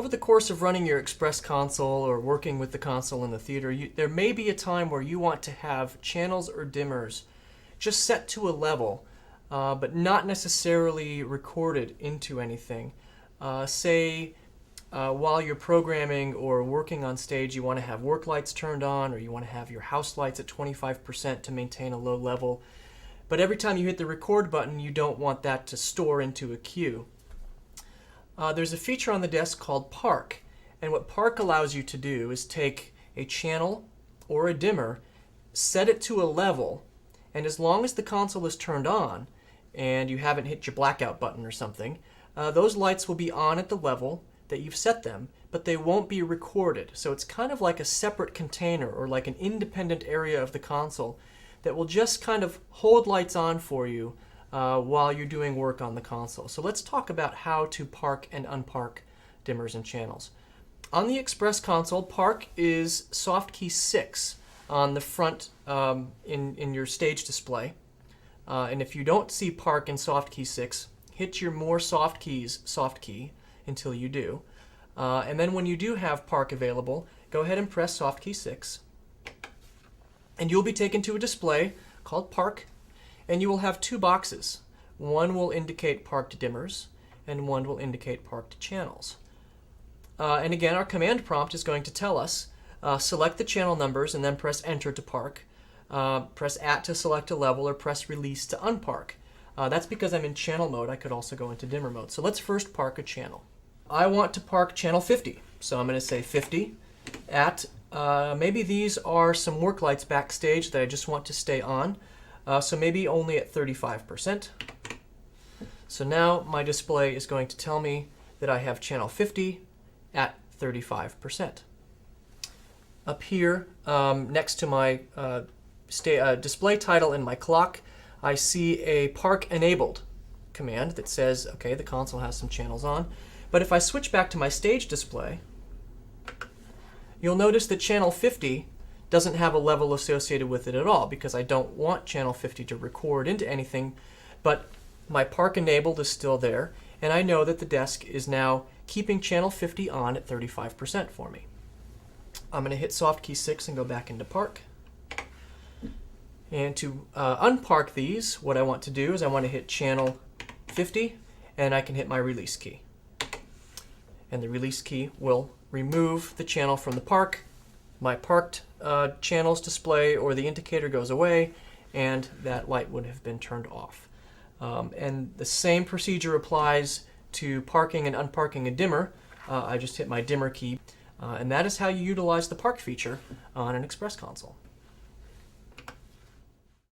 over the course of running your Express console or working with the console in the theater, there may be a time where you want to have channels or dimmers just set to a level, but not necessarily recorded into anything. Say while you're programming or working on stage, you want to have work lights turned on, or you want to have your house lights at 25% to maintain a low level. But every time you hit the record button, you don't want that to store into a cue. There's a feature on the desk called Park, and what Park allows you to do is take a channel or a dimmer, set it to a level, and as long as the console is turned on and you haven't hit your blackout button or something, those lights will be on at the level that you've set them, but they won't be recorded. So it's kind of like a separate container or like an independent area of the console that will just kind of hold lights on for you while you're doing work on the console. So let's talk about how to park and unpark dimmers and channels. On the Express console, Park is soft key 6 on the front in your stage display. And if you don't see Park in soft key 6, hit your more soft keys soft key until you do. And then when you do have Park available, go ahead and press soft key 6. And you'll be taken to a display called Park, and you will have two boxes. One will indicate parked dimmers, and one will indicate parked channels. And again, our command prompt is going to tell us, select the channel numbers and then press Enter to park. Press At to select a level, or press Release to unpark. That's because I'm in channel mode. I could also go into dimmer mode. So let's first park a channel. I want to park channel 50, so I'm going to say 50 at, maybe these are some work lights backstage that I just want to stay on, so maybe only at 35%. So now my display is going to tell me that I have channel 50 at 35%. Up here, next to my display title and my clock, I see a Park Enabled command that says, okay, the console has some channels on. But if I switch back to my stage display, you'll notice that channel 50 doesn't have a level associated with it at all, because I don't want channel 50 to record into anything, but my Park Enabled is still there, and I know that the desk is now keeping channel 50 on at 35% for me. I'm going to hit soft key 6 and go back into Park. And to unpark these, what I want to do is I want to hit channel 50, and I can hit my release key. And the release key will remove the channel from the park. My parked channels display or the indicator goes away, and that light would have been turned off. And the same procedure applies to parking and unparking a dimmer. I just hit my dimmer key, and that is how you utilize the Park feature on an Express console.